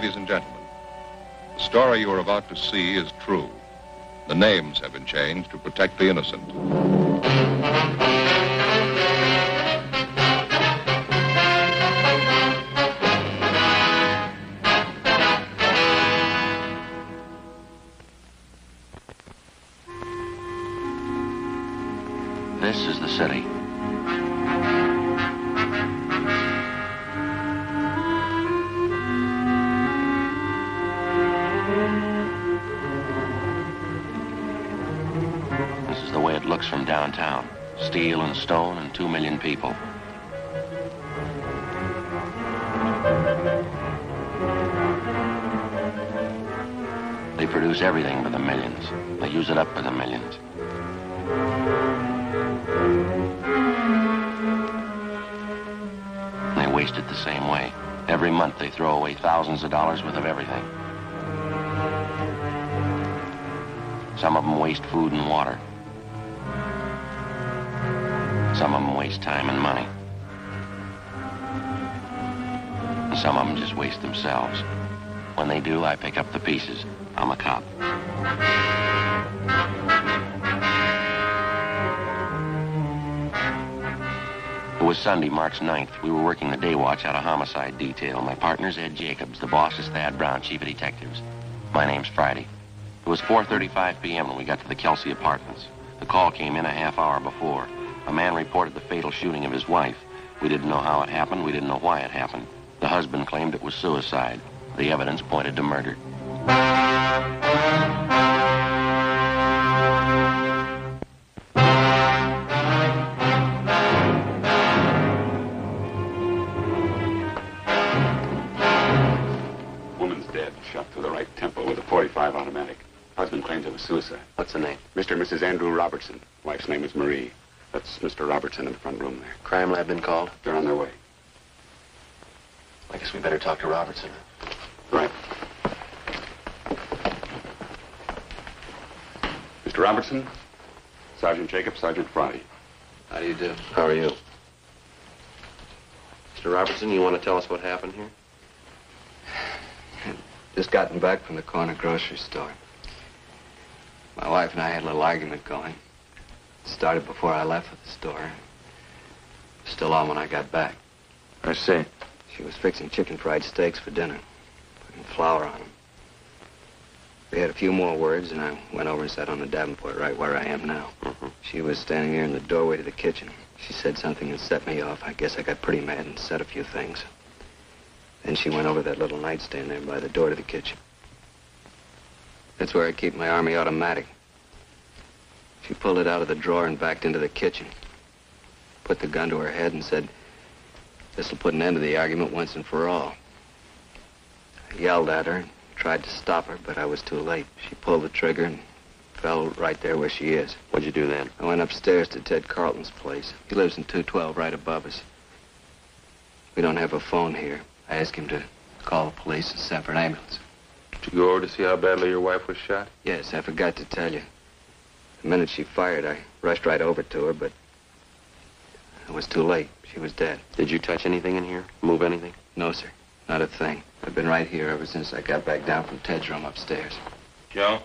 ladies and gentlemen. The story you are about to see is true. The names have been changed to protect the innocent. This is the city. This is the way it looks from downtown. Steel and stone and 2 million people. They produce everything for the millions. They use it up for the millions. They waste it the same way. Every month they throw away thousands of dollars worth of everything. Some of them waste food and water. Some of them waste time and money. And some of them just waste themselves. When they do, I pick up the pieces. I'm a cop. It was Sunday, March 9th. We were working the day watch out of homicide detail. My partner's Ed Jacobs. The boss is Thad Brown, chief of detectives. My name's Friday. It was 4:35 p.m. when we got to the Kelsey apartments. The call came in a half hour before. A man reported the fatal shooting of his wife. We didn't know how it happened. We didn't know why it happened. The husband claimed it was suicide. The evidence pointed to murder. Woman's dead, shot through the right temple with a .45 automatic. Husband claims it was suicide. What's the name? Mr. and Mrs. Andrew Robertson. Wife's name is Marie. That's Mr. Robertson in the front room there. Crime lab been called? They're on their way. I guess we better talk to Robertson. Right. Mr. Robertson, Sergeant Jacob, Sergeant Friday. How do you do? How are you? Mr. Robertson, you want to tell us what happened here? Just gotten back from the corner grocery store. My wife and I had a little argument going. It started before I left for the store. Still on when I got back. I see. She was fixing chicken fried steaks for dinner, putting flour on them. We had a few more words, and I went over and sat on the Davenport right where I am now. She was standing there in the doorway to the kitchen. She said something that set me off. I guess I got pretty mad and said a few things. Then she went over that little nightstand there by the door to the kitchen. That's where I keep my Army automatic. She pulled it out of the drawer and backed into the kitchen. Put the gun to her head and said, "This'll put an end to the argument once and for all." I yelled at her, tried to stop her, but I was too late. She pulled the trigger and fell right there where she is. What'd you do then? I went upstairs to Ted Carlton's place. He lives in 212 right above us. We don't have a phone here. I asked him to call the police and send for an ambulance. Did you go over to see how badly your wife was shot? Yes, I forgot to tell you. The minute she fired, I rushed right over to her, but it was too late. She was dead. Did you touch anything in here? Move anything? No, sir. Not a thing. I've been right here ever since I got back down from Ted's room upstairs. Joe?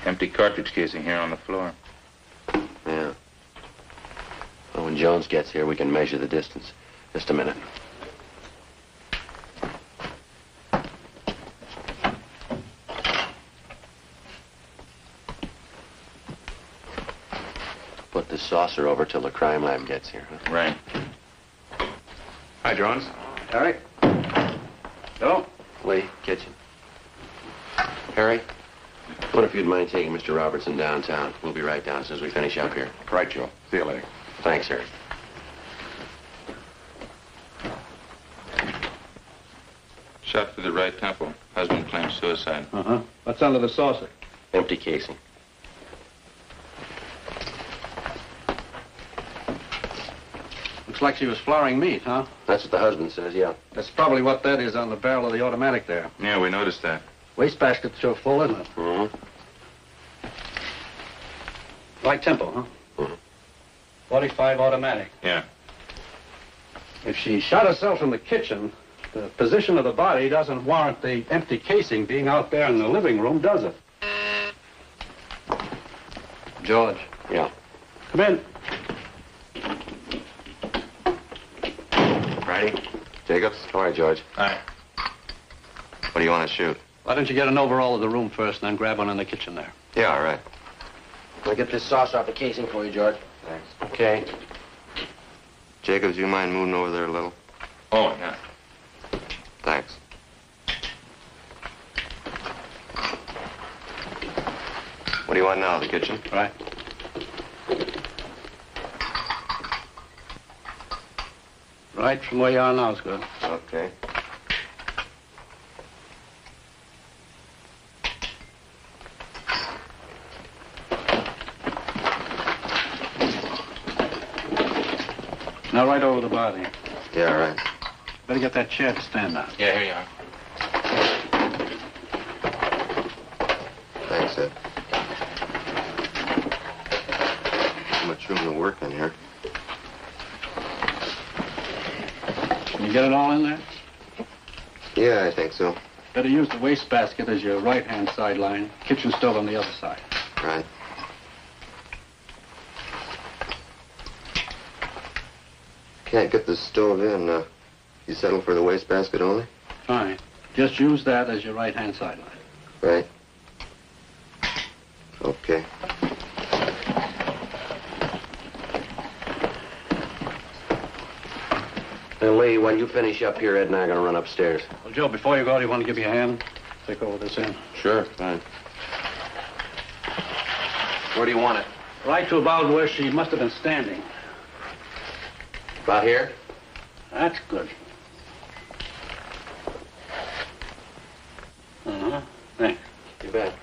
Empty cartridge casing here on the floor. Yeah. Well, when Jones gets here, we can measure the distance. Just a minute. Put the saucer over till the crime lab gets here. Huh? Right. Hi, Jones. Harry? Hello? Lee, kitchen. Harry, I wonder if you'd mind taking Mr. Robertson downtown. We'll be right down as soon as we finish up here. Right, Joe. See you later. Thanks, Harry. Shot through the right temple. Husband claims suicide. Uh-huh. What's under the saucer? Empty casing. Looks like she was flouring meat, huh? That's what the husband says, yeah. That's probably what that is on the barrel of the automatic there. Yeah, we noticed that. Wastebasket's sure full, isn't it? Mm-hmm. Right tempo, huh? Mm-hmm. 45 automatic. Yeah. If she shot herself in the kitchen, the position of the body doesn't warrant the empty casing being out there in the living room, does it? George. Yeah. Come in. Friday? Jacobs? All right, George. All right. What do you want to shoot? Why don't you get an overall of the room first and then grab one in the kitchen there? Yeah, all right. I'll get this sauce off the casing for you, George. Thanks. Okay. Jacobs, you mind moving over there a little? Oh, yeah. Thanks. What do you want now, the kitchen? Right. Right from where you are now is good. Okay. Now right over the body. Yeah, all right. Better get that chair to stand on. Yeah, here you are. Thanks, Ed. Too much room to work in here. Can you get it all in there? Yeah, I think so. Better use the wastebasket as your right-hand sideline. Kitchen stove on the other side. Right. Can't get the stove in. You settle for the wastebasket only? Fine. Just use that as your right-hand sideline. Right. Okay. Now, Lee, while you finish up here, Ed and I are going to run upstairs. Well, Joe, before you go, do you want to give me a hand? Take over this end. Sure, fine. Where do you want it? Right to about where she must have been standing. About here? That's good. Uh-huh. Thanks. You bet.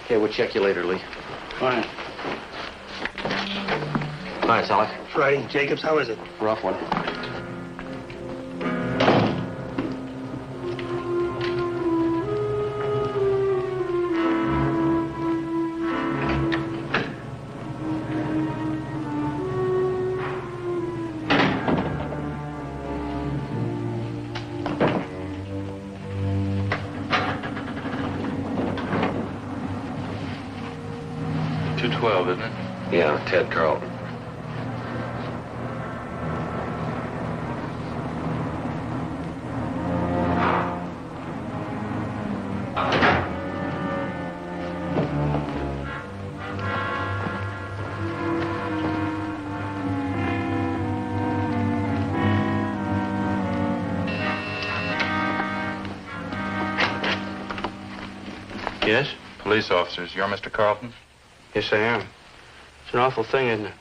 Okay, we'll check you later, Lee. Fine. Hi, Sally. Friday, Jacobs, how is it? Rough one. Isn't it? Yeah, Ted Carlton. Yes? Police officers, you're Mr. Carlton? Yes, I am. It's an awful thing, isn't it?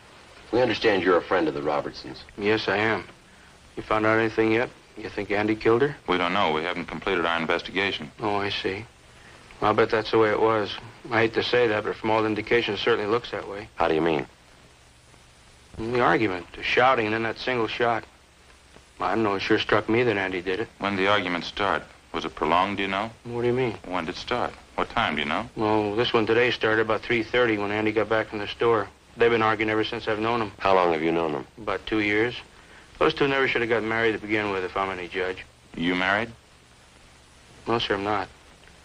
We understand you're a friend of the Robertsons. Yes, I am. You found out anything yet? You think Andy killed her? We don't know. We haven't completed our investigation. Oh, I see. Well, I'll bet that's the way it was. I hate to say that, but from all indications, it certainly looks that way. How do you mean? The argument, the shouting, and then that single shot. I don't know. It sure struck me that Andy did it. When did the argument start? Was it prolonged, do you know? What do you mean? When did it start? What time, do you know? Well, this one today started about 3:30 when Andy got back from the store. They've been arguing ever since I've known them. How long have you known them? About 2 years. Those two never should have got married to begin with, if I'm any judge. You married? No, sir, I'm not.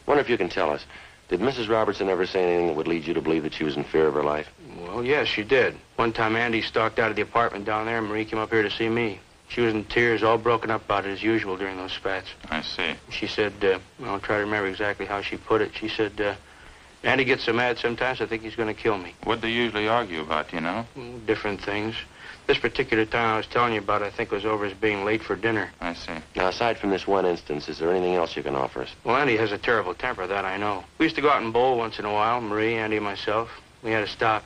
Wonder if you can tell us. Did Mrs. Robertson ever say anything that would lead you to believe that she was in fear of her life? Well, yes, she did. One time Andy stalked out of the apartment down there, and Marie came up here to see me. She was in tears, all broken up about it as usual during those spats. I see. She said, I'll try to remember exactly how she put it. She said, Andy gets so mad sometimes I think he's going to kill me. What'd they usually argue about, do you know? Different things. This particular time I was telling you about, I think, was over his being late for dinner. I see. Now, aside from this one instance, is there anything else you can offer us? Well, Andy has a terrible temper, that I know. We used to go out and bowl once in a while, Marie, Andy, and myself. We had to stop.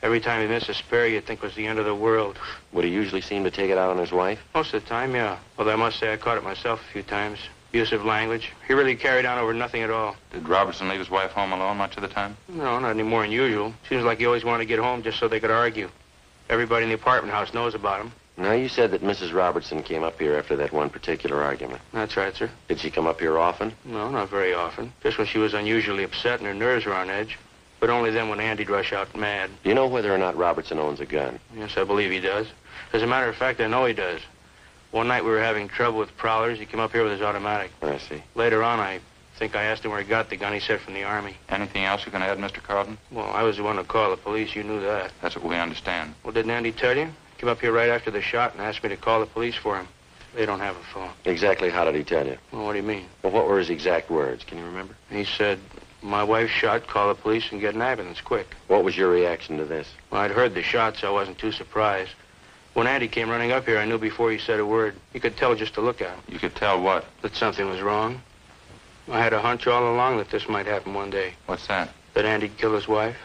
Every time he missed a spare, you'd think it was the end of the world. Would he usually seem to take it out on his wife? Most of the time, yeah. Although I must say I caught it myself a few times. Abusive language. He really carried on over nothing at all. Did Robertson leave his wife home alone much of the time? No, not any more than usual. Seems like he always wanted to get home just so they could argue. Everybody in the apartment house knows about him. Now, you said that Mrs. Robertson came up here after that one particular argument. That's right, sir. Did she come up here often? No, not very often. Just when she was unusually upset and her nerves were on edge. but only then when Andy'd rush out mad. Do you know whether or not Robertson owns a gun? Yes, I believe he does. As a matter of fact, I know he does. One night we were having trouble with prowlers. He came up here with his automatic. I see. Later on, I think I asked him where he got the gun. He said from the Army. Anything else you can add, Mr. Carlton? Well, I was the one who called the police. You knew that. That's what we understand. Well, didn't Andy tell you? He came up here right after the shot and asked me to call the police for him. They don't have a phone. Exactly how did he tell you? Well, what do you mean? Well, what were his exact words? Can you remember? He said, my wife's shot, call the police and get an ambulance quick. What was your reaction to this? Well, I'd heard the shot, so I wasn't too surprised. When Andy came running up here, I knew before he said a word. You could tell just to look at him. You could tell what? That something was wrong. I had a hunch all along that this might happen one day. What's that? That Andy'd kill his wife.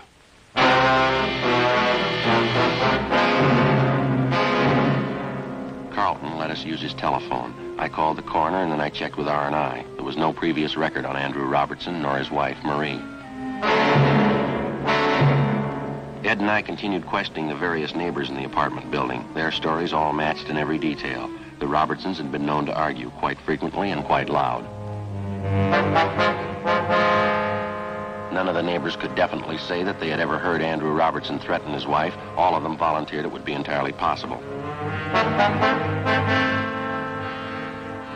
Carlton let us use his telephone. I called the coroner, and then I checked with R&I. There was no previous record on Andrew Robertson nor his wife, Marie. Ed and I continued questioning the various neighbors in the apartment building. Their stories all matched in every detail. The Robertsons had been known to argue quite frequently and quite loud. None of the neighbors could definitely say that they had ever heard Andrew Robertson threaten his wife. All of them volunteered it would be entirely possible.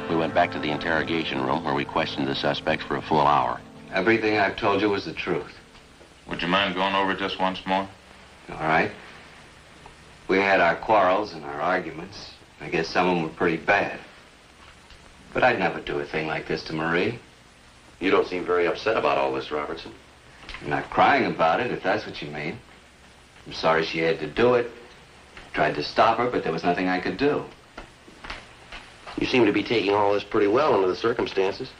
We went back to the interrogation room where we questioned the suspects for a full hour. Everything I've told you was the truth. Would you mind going over it just once more? All right. We had our quarrels and our arguments. I guess some of them were pretty bad. But I'd never do a thing like this to Marie. You don't seem very upset about all this, Robertson. I'm not crying about it, if that's what you mean. I'm sorry she had to do it. Tried to stop her, but there was nothing I could do. You seem to be taking all this pretty well under the circumstances.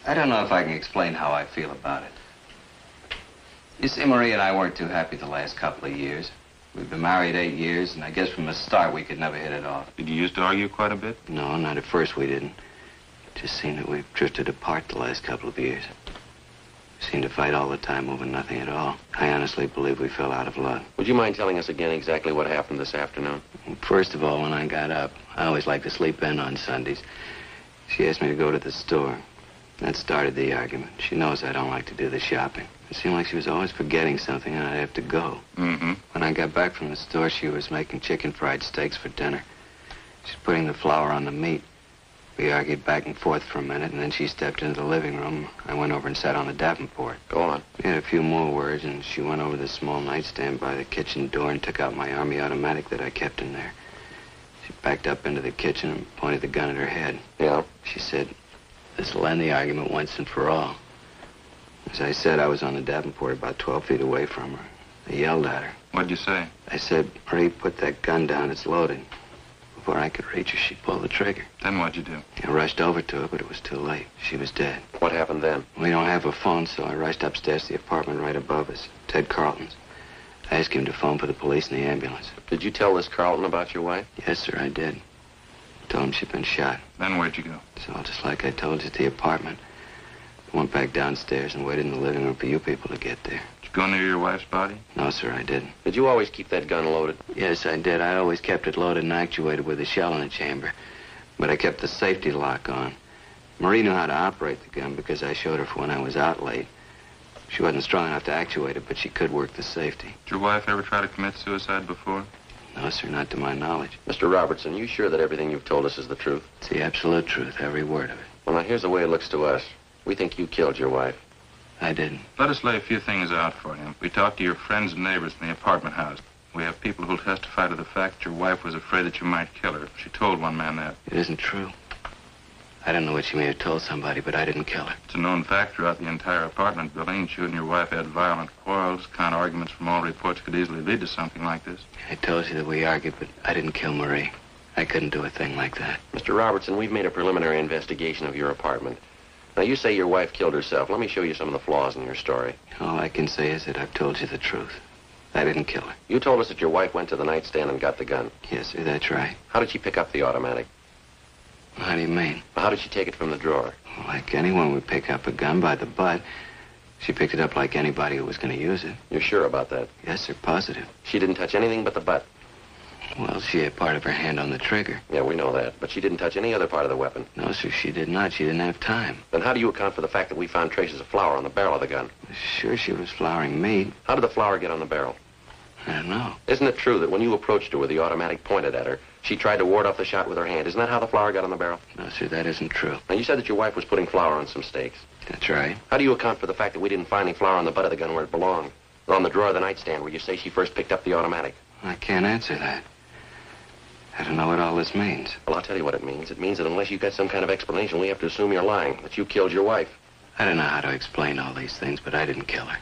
I don't know if I can explain how I feel about it. You see, Marie and I weren't too happy the last couple of years. We've been married 8 years, and I guess from the start we could never hit it off. Did you used to argue quite a bit? No, not at first we didn't. Just seemed that we've drifted apart the last couple of years. We seemed to fight all the time over nothing at all. I honestly believe we fell out of love. Would you mind telling us again exactly what happened this afternoon? First of all, when I got up, I always like to sleep in on Sundays. She asked me to go to the store. That started the argument. She knows I don't like to do the shopping. It seemed like she was always forgetting something and I'd have to go. Mm-hmm. When I got back from the store, she was making chicken fried steaks for dinner. She's putting the flour on the meat. We argued back and forth for a minute, and then she stepped into the living room. I went over and sat on the davenport. Go on. We had a few more words, and she went over to the small nightstand by the kitchen door and took out my Army automatic that I kept in there. She backed up into the kitchen and pointed the gun at her head. Yeah? She said, "This'll end the argument once and for all." As I said, I was on the davenport about 12 feet away from her. I yelled at her. What'd you say? I said, "Marie, put that gun down. It's loaded." Before I could reach her, she pulled the trigger. Then what'd you do? I rushed over to her, but it was too late. She was dead. What happened then? We don't have a phone, so I rushed upstairs to the apartment right above us, Ted Carlton's. I asked him to phone for the police and the ambulance. Did you tell this Carlton about your wife? Yes, sir, I did. Told him she'd been shot. Then where'd you go? So just like I told you at the apartment. I went back downstairs and waited in the living room for you people to get there. Did you go near your wife's body? No, sir, I didn't. Did you always keep that gun loaded? Yes, I did. I always kept it loaded and actuated with a shell in the chamber. But I kept the safety lock on. Marie knew how to operate the gun because I showed her for when I was out late. She wasn't strong enough to actuate it, but she could work the safety. Did your wife ever try to commit suicide before? No, sir, not to my knowledge. Mr. Robertson, you sure that everything you've told us is the truth? It's the absolute truth, every word of it. Well, now, here's the way it looks to us. We think you killed your wife. I didn't. Let us lay a few things out for you. We talked to your friends and neighbors in the apartment house. We have people who'll testify to the fact that your wife was afraid that you might kill her. She told one man that. It isn't true. I don't know what she may have told somebody, but I didn't kill her. It's a known fact throughout the entire apartment building that you and your wife had violent quarrels. Kind of arguments from all reports could easily lead to something like this. I told you that we argued, but I didn't kill Marie. I couldn't do a thing like that. Mr. Robertson, we've made a preliminary investigation of your apartment. Now, you say your wife killed herself. Let me show you some of the flaws in your story. All I can say is that I've told you the truth. I didn't kill her. You told us that your wife went to the nightstand and got the gun. Yes, sir, that's right. How did she pick up the automatic? How do you mean? How did she take it from the drawer? Like anyone would pick up a gun by the butt. She picked it up like anybody who was going to use it. You're sure about that? Yes, sir, positive. She didn't touch anything but the butt. Well, she had part of her hand on the trigger. Yeah, we know that. But she didn't touch any other part of the weapon. No, sir, she did not. She didn't have time. Then how do you account for the fact that we found traces of flour on the barrel of the gun? Sure, she was flouring meat. How did the flour get on the barrel? I don't know. Isn't it true that when you approached her with the automatic pointed at her, she tried to ward off the shot with her hand? Isn't that how the flour got on the barrel? No, sir, that isn't true. Now, you said that your wife was putting flour on some steaks. That's right. How do you account for the fact that we didn't find any flour on the butt of the gun where it belonged? Or on the drawer of the nightstand where you say she first picked up the automatic? I can't answer that. I don't know what all this means. Well, I'll tell you what it means. It means that unless you've got some kind of explanation, we have to assume you're lying, that you killed your wife. I don't know how to explain all these things, but I didn't kill her.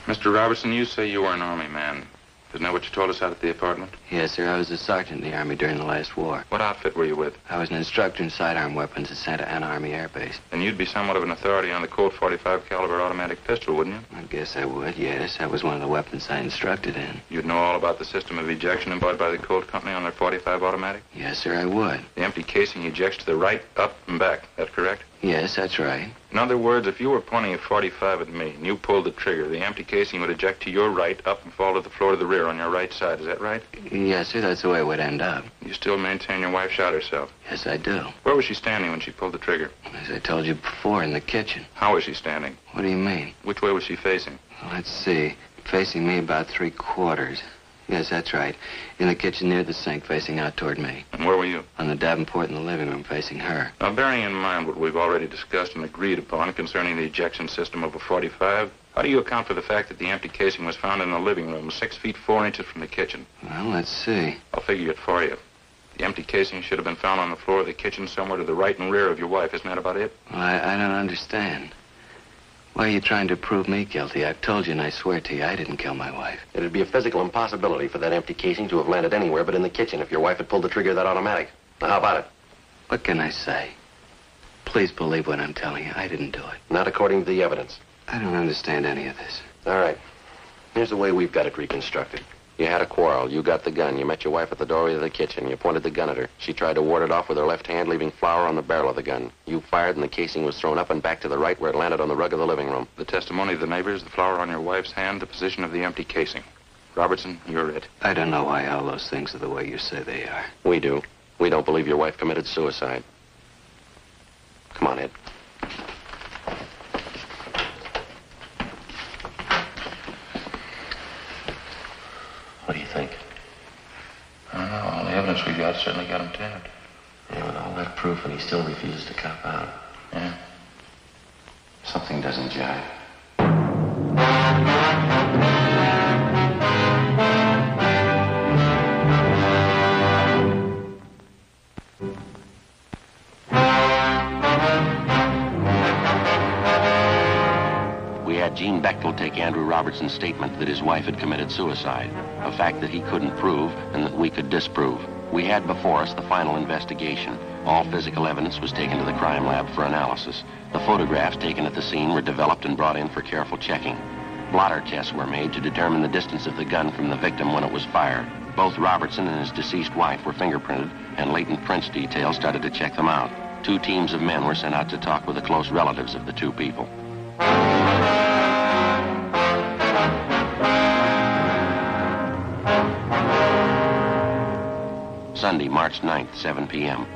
Mr. Robertson, you say you were an Army man. Isn't that what you told us out at the apartment? Yes, sir. I was a sergeant in the Army during the last war. What outfit were you with? I was an instructor in sidearm weapons at Santa Ana Army Air Base. Then you'd be somewhat of an authority on the Colt 45 caliber automatic pistol, wouldn't you? I guess I would, yes. That was one of the weapons I instructed in. You'd know all about the system of ejection employed by the Colt Company on their 45 automatic? Yes, sir, I would. The empty casing ejects to the right, up, and back. That correct? Yes, that's right. In other words, if you were pointing a 45 at me and you pulled the trigger, the empty casing would eject to your right, up, and fall to the floor of the rear on your right side. Is that right? Yes, sir, that's the way it would end up. You still maintain your wife shot herself? Yes, I do. Where was she standing when she pulled the trigger? As I told you before, in the kitchen. How was she standing? What do you mean? Which way was she facing? Let's see. Facing me about 3/4. Yes, that's right. In the kitchen near the sink, facing out toward me. And where were you? On the davenport in the living room, facing her. Now, bearing in mind what we've already discussed and agreed upon concerning the ejection system of a 45, how do you account for the fact that the empty casing was found in the living room, 6 feet 4 inches from the kitchen? Well, let's see. I'll figure it for you. The empty casing should have been found on the floor of the kitchen somewhere to the right and rear of your wife. Isn't that about it? Well, I don't understand. Why are you trying to prove me guilty? I've told you and I swear to you I didn't kill my wife. It'd be a physical impossibility for that empty casing to have landed anywhere but in the kitchen if your wife had pulled the trigger of that automatic. Now, how about it? What can I say? Please believe what I'm telling you. I didn't do it. Not according to the evidence. I don't understand any of this. All right. Here's the way we've got it reconstructed. You had a quarrel. You got the gun. You met your wife at the doorway of the kitchen. You pointed the gun at her. She tried to ward it off with her left hand, leaving flour on the barrel of the gun. You fired, and the casing was thrown up and back to the right where it landed on the rug of the living room. The testimony of the neighbors, the flour on your wife's hand, the position of the empty casing. Robertson, you're it. I don't know why all those things are the way you say they are. We do. We don't believe your wife committed suicide. Come on, Ed. What do you think? I don't know. All the evidence we got certainly got him tapped. Yeah, with all that proof, and he still refuses to cop out. Yeah. Something doesn't jive. We had Gene Bechtel take Andrew Robertson's statement that his wife had committed suicide, a fact that he couldn't prove and that we could disprove. We had before us the final investigation. All physical evidence was taken to the crime lab for analysis. The photographs taken at the scene were developed and brought in for careful checking. Blotter tests were made to determine the distance of the gun from the victim when it was fired. Both Robertson and his deceased wife were fingerprinted, and latent prints detail started to check them out. 2 teams of men were sent out to talk with the close relatives of the 2 people. Sunday, March 9th, 7 p.m.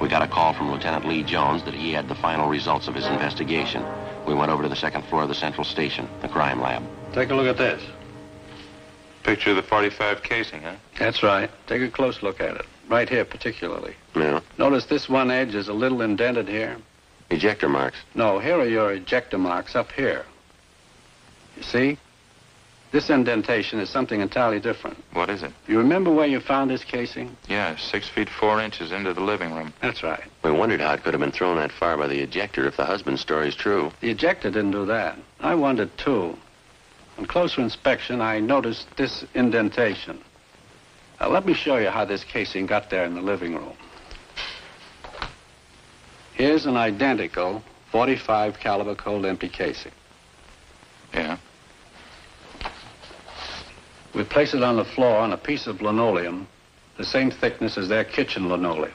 We got a call from Lieutenant Lee Jones that he had the final results of his investigation. We went over to the 2nd floor of the central station, the crime lab. Take a look at this. Picture of the 45 casing, huh? That's right. Take a close look at it. Right here, particularly. Yeah. Notice this one edge is a little indented here. Ejector marks. No, here are your ejector marks up here. You see? This indentation is something entirely different. What is it? You remember where you found this casing? Yeah, 6 feet 4 inches into the living room. That's right. We wondered how it could have been thrown that far by the ejector if the husband's story is true. The ejector didn't do that. I wondered, too. On closer inspection, I noticed this indentation. Now, let me show you how this casing got there in the living room. Here's an identical 45 caliber cold empty casing. Yeah. We place it on the floor on a piece of linoleum, the same thickness as their kitchen linoleum.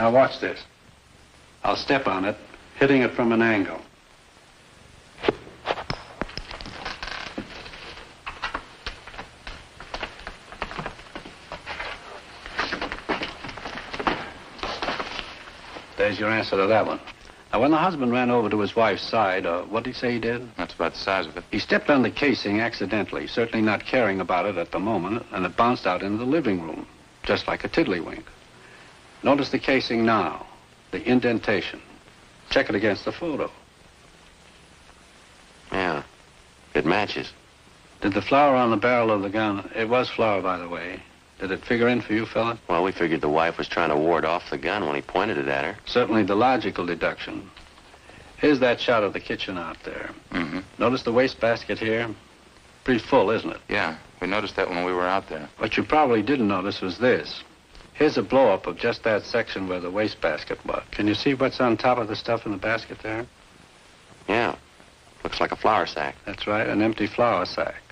Now watch this. I'll step on it, hitting it from an angle. There's your answer to that one. Now, when the husband ran over to his wife's side, what did he say he did? That's about the size of it. He stepped on the casing accidentally, certainly not caring about it at the moment, and it bounced out into the living room, just like a tiddlywink. Notice the casing now, the indentation. Check it against the photo. Yeah, it matches. Did the flower on the barrel of the gun, it was flour, by the way, did it figure in for you, fella? Well, we figured the wife was trying to ward off the gun when he pointed it at her. Certainly the logical deduction. Here's that shot of the kitchen out there. Mm-hmm. Notice the wastebasket here? Pretty full, isn't it? Yeah, we noticed that when we were out there. What you probably didn't notice was this. Here's a blow-up of just that section where the wastebasket was. Can you see what's on top of the stuff in the basket there? Yeah, looks like a flour sack. That's right, an empty flour sack.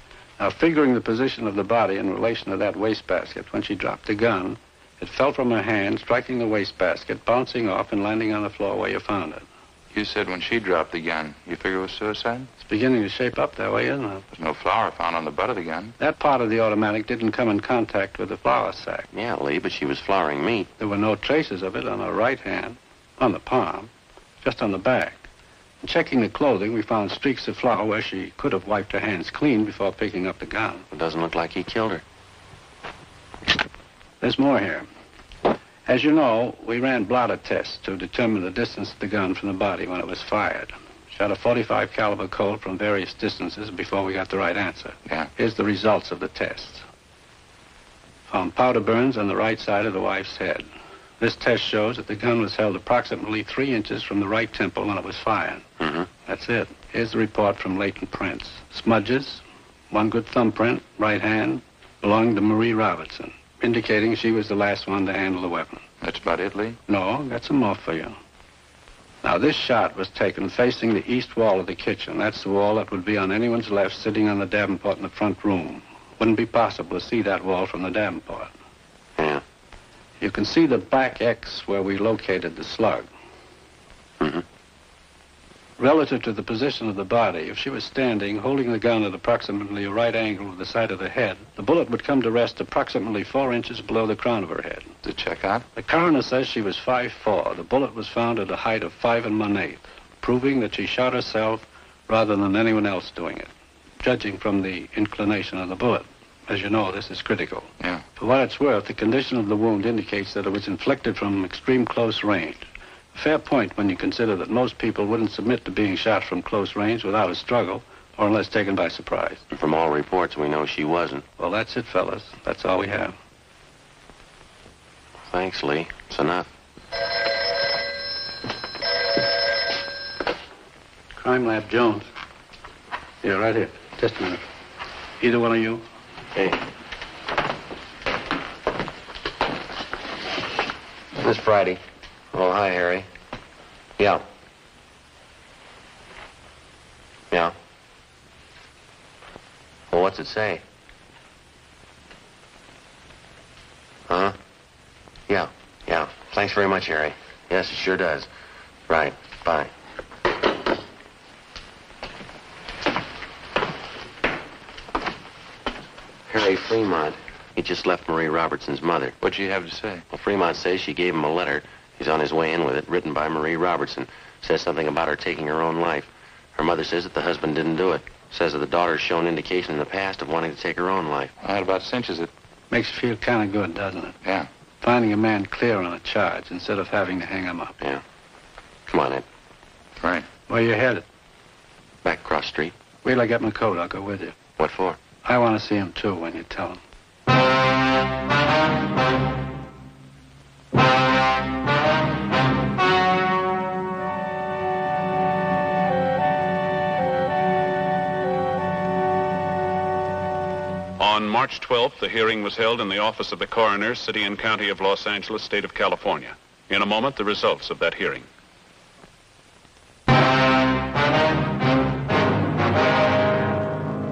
Now, figuring the position of the body in relation to that wastebasket, when she dropped the gun, it fell from her hand, striking the wastebasket, bouncing off and landing on the floor where you found it. You said when she dropped the gun, you figure it was suicide? It's beginning to shape up that way, isn't it? There's no flour found on the butt of the gun. That part of the automatic didn't come in contact with the flour sack. Yeah, Lee, but she was flouring meat. There were no traces of it on her right hand, on the palm, just on the back. In checking the clothing, we found streaks of flour where she could have wiped her hands clean before picking up the gun. It doesn't look like he killed her. There's more here. As you know, we ran blotter tests to determine the distance of the gun from the body when it was fired. Shot a .45 caliber Colt from various distances before we got the right answer. Yeah. Here's the results of the tests. Found powder burns on the right side of the wife's head. This test shows that the gun was held approximately 3 inches from the right temple when it was fired. Mm-hmm. That's it. Here's the report from latent prints. Smudges, one good thumbprint, right hand, belonged to Marie Robertson, indicating she was the last one to handle the weapon. That's about it, Lee? No, got some more for you. Now, this shot was taken facing the east wall of the kitchen. That's the wall that would be on anyone's left sitting on the Davenport in the front room. Wouldn't be possible to see that wall from the Davenport. Yeah. You can see the back X where we located the slug. Mm-hmm. Relative to the position of the body, if she was standing, holding the gun at approximately a right angle with the side of the head, the bullet would come to rest approximately 4 inches below the crown of her head. To check out? The coroner says she was 5'4". The bullet was found at a height of 5 1/8", proving that she shot herself rather than anyone else doing it, judging from the inclination of the bullet. As you know, this is critical. Yeah. For what it's worth, the condition of the wound indicates that it was inflicted from extreme close range. A fair point when you consider that most people wouldn't submit to being shot from close range without a struggle or unless taken by surprise. And from all reports, we know she wasn't. Well, that's it, fellas. That's all we have. Thanks, Lee. It's enough. Crime Lab Jones. Yeah, right here. Just a minute. Either one of you? Hey. Miss Friday. Oh, hi, Harry. Yeah. Yeah. Well, what's it say? Huh? Yeah. Yeah. Thanks very much, Harry. Yes, it sure does. Right. Bye. Harry Fremont. He just left Marie Robertson's mother. What'd she have to say? Well, Fremont says she gave him a letter. He's on his way in with it, written by Marie Robertson. Says something about her taking her own life. Her mother says that the husband didn't do it. Says that the daughter's shown indication in the past of wanting to take her own life. Well, that about cinches it. Makes you feel kind of good, doesn't it? Yeah. Finding a man clear on a charge instead of having to hang him up. Yeah. Come on, Ed. Right. Where you headed? Back cross street. Wait till I get my coat. I'll go with you. What for? I want to see him, too, when you tell him. On March 12th, the hearing was held in the office of the coroner, City and County of Los Angeles, State of California. In a moment, the results of that hearing.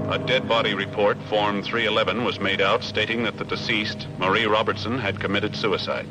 A dead body report, Form 311, was made out stating that the deceased, Marie Robertson, had committed suicide.